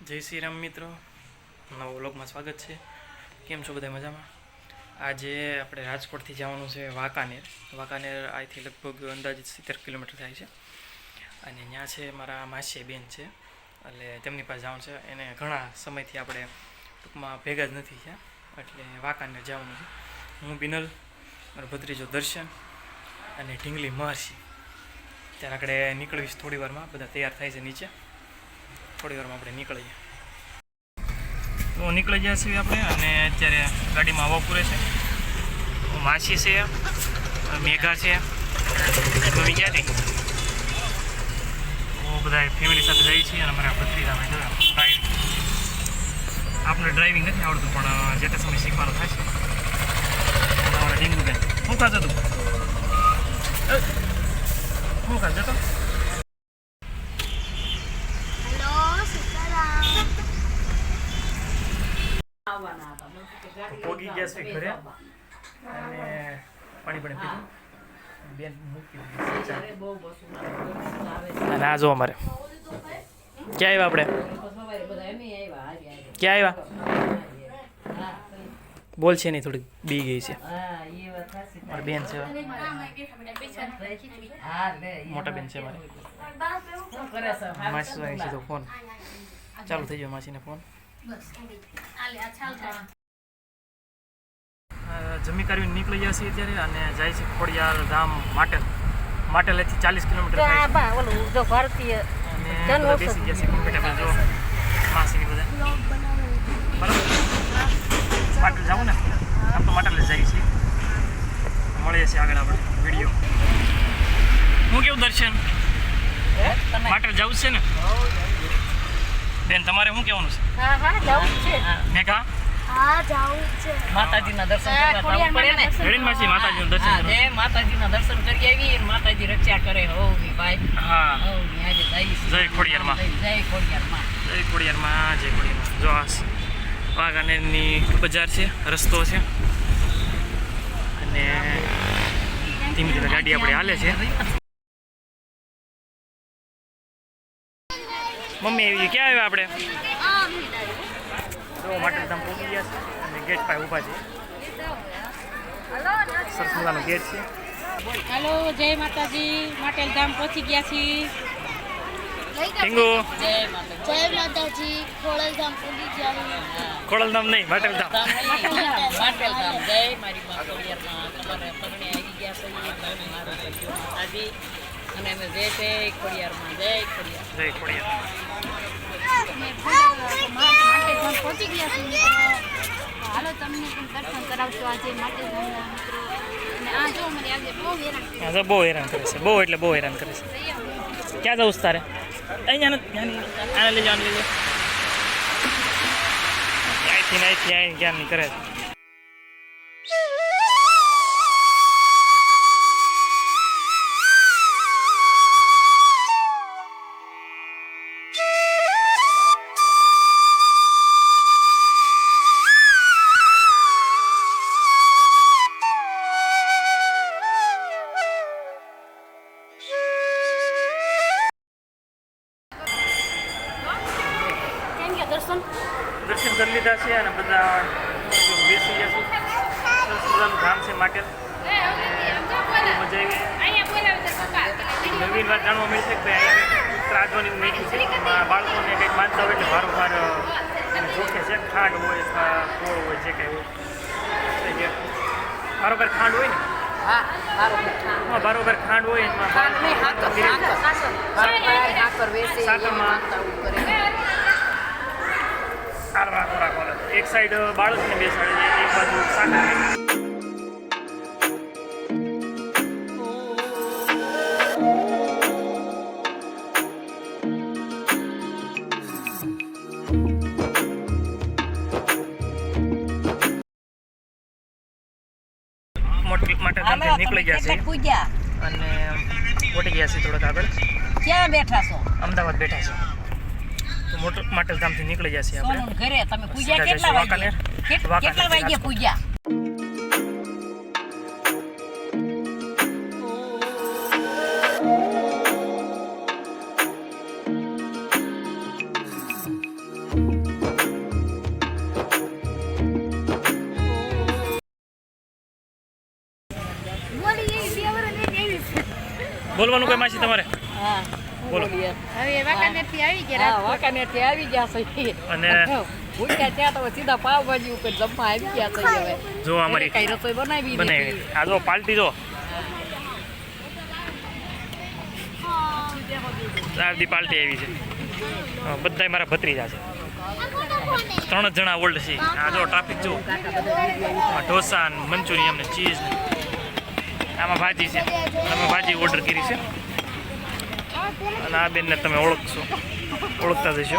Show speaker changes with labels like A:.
A: જય શ્રી રામ મિત્રો, નવા વ્લોગમાં સ્વાગત છે. કેમ છો બધા મજામાં? આજે આપણે રાજકોટથી જવાનું છે વાંકાનેર. અહીંથી લગભગ અંદાજિત 70 કિલોમીટર થાય છે. અને ત્યાં છે મારા માસી બેન છે, એટલે તેમની પાસે જવાનું છે. એને ઘણા સમયથી આપણે ટૂંકમાં ભેગા જ નથી થયા, એટલે વાંકાનેર જવાનું છે. હું બિનલ, મારો ભત્રીજો દર્શન અને ઢીંગલી મહર્ષિ. ત્યારે આપણે નીકળીશ થોડી વારમાં. બધા તૈયાર થાય છે નીચે. થોડી વારમાં આપણે નીકળીએ. તો નીકળી ગયા છીએ આપણે, અને અત્યારે ગાડીમાં હવા પૂરે છે. માસી છે, મેઘા છે, મમ્મી ક્યાં થઈ? બધા ફેમિલી સાથે જઈએ છીએ. અને અમારા ભત્રીજામાં ડ્રાઇવિંગ, આપણે ડ્રાઇવિંગ નથી આવડતું, પણ જેટલા સમય શીખવાનું થાય છે. અમારા ડીંગુબેન શું ખાતો તું? શું ખાતો તો? પોગી ગયા છે ઘરે, અને પાણી પીધું. બેન મૂકી અને આ જો અમારે ક્યાં આવ્યા? આપણે ક્યાં આવ્યા? બોલ છે નહીં, થોડીક બી ગઈ છે. મારી બેન છે, મોટા બેન છે મારી. માસી છે તો ફોન ચાલુ થઈ ગયો. માસીને ફોન જમી કરીને નીકળી ગયા છીએ અત્યારે, અને જાય છે ખોડિયાર ધામ માટેલેથી 40 કિલોમીટર થાય છે. અને બેસી ગયા છે કમ્ફર્ટેબલ. જો માસીની બધા બરાબર માટેલ જવું ને, આમ તો માટેલે જઈએ છીએ. મળીએ છીએ આગળ આપણે વિડીયો. હું કેવું દર્શન? માટેલ જવું છે ને બેન? તમારે શું કહેવાનું છે? મેઘા
B: માતાજીના દર્શન કરવા જવું પડે ને.
A: માતાજીનું દર્શન
B: માતાજીના દર્શન કરી આવી, માતાજી રક્ષા કરે. હોવી ભાઈ.
A: હા,
B: આજે
A: જય ખોડિયારમાં.
B: જય ખોડિયારમાં.
A: જય ખોડિયારમાં. જય ખોડિયારમાં. જો આ વાંકાનેરની બજાર છે, રસ્તો છે, અને ધીમે ધીમે ગાડી આપણે હાલે છે. મમ્મી એવી ક્યાં આવ્યા આપણે? તો માટેલ ધામ પહોંચી ગયા છે, અને ગેટ પાસે ઊભા છે. સરસ મજાનો ગેટ છે.
C: હેલો, જય માતાજી. માટેલ ધામ પહોંચી ગયા છીએ.
A: ટીંગુ
C: જય
D: માતાજી. ખોડલધામ પહોંચી ગયા.
A: ખોડલધામ નહીં, માટેલ ધામ.
B: માટેલ ધામ. જય મારી માં ખોડિયારમાં. તમારે પરણે આવી ગયા છે મારું કરજો માતાજી. અને અમે જય જય ખોડિયારમાં. જય ખોડિયાર.
A: જય ખોડિયાર.
D: પહોંચી ગયા છે. હાલો તમને પણ દર્શન કરાવશો આજે માટે મિત્રો. અને આ જો મને આજે બહુ હેરાન કરે છે.
A: બહુ હેરાન કરે છે, બહુ એટલે બહુ હેરાન કરે છે. ક્યાં જવું તારે? અહીંયા આને લઈ જાવ, લઈ જાવ. અહીંથી અહીં ક્યાં નહીં કરે. દર્શન કરી લીધા છે, અને બધા બેસી ગયા છે. સરસ મજાનું ધામ છે માટેલ. મજા આવી. નવીન વાત જાણવા મળી છે કે ભાઈ અહીંયા ત્રાજવાની મેગી છે, એમાં બાળકોને કંઈક માનતા હોય એટલે વારંવાર જોખે છે. ખાંડ હોય, ગોળ હોય, જે કંઈ હોય. બારોબાર ખાંડ હોય ને?
B: હા,
A: બારોબાર ખાંડ હોય એમાં સાકરમાં એક સાઈડ બાળકને બેસાડે છે, એક બાજુ સાકર. માટે નીકળી ગયા છે, અને ઓટી ગયા છે થોડાક આગળ.
B: ક્યાં બેઠા છો?
A: અમદાવાદ બેઠા છે. માટેલ ધામથી નીકળી ગયા છીએ આપણે
B: ઘરે. તમે પૂજા કેટલા વાગે પૂજા?
A: બોલવાનું કઈ માસી તમારે
B: હા
A: બોલો.
D: હવે વાંકાનેરથી આવી ગયા
B: હા વાંકાનેરથી આવી ગયા છે
A: અને
B: ભૂખ્યા ત્યાં તો સીધા પાવભાજી ઉપર જમવા આવી ગયા છે હવે
A: જો અમારી
B: કઈ રસોઈ બનાવી
A: બનાવી આ જો પાલટી જો આરતી પાલટી આવી છે બધા મારા ભત્રીજા છે 3 જ જણા ઓલ્ડ છે આ જો ટ્રાફિક જો ઢોસા ને મંચુરિયન ને ચીઝ ને આમાં ભાજી છે અમે ભાજી ઓર્ડર કરી છે અને આ બેનને તમે ઓળખતા જશો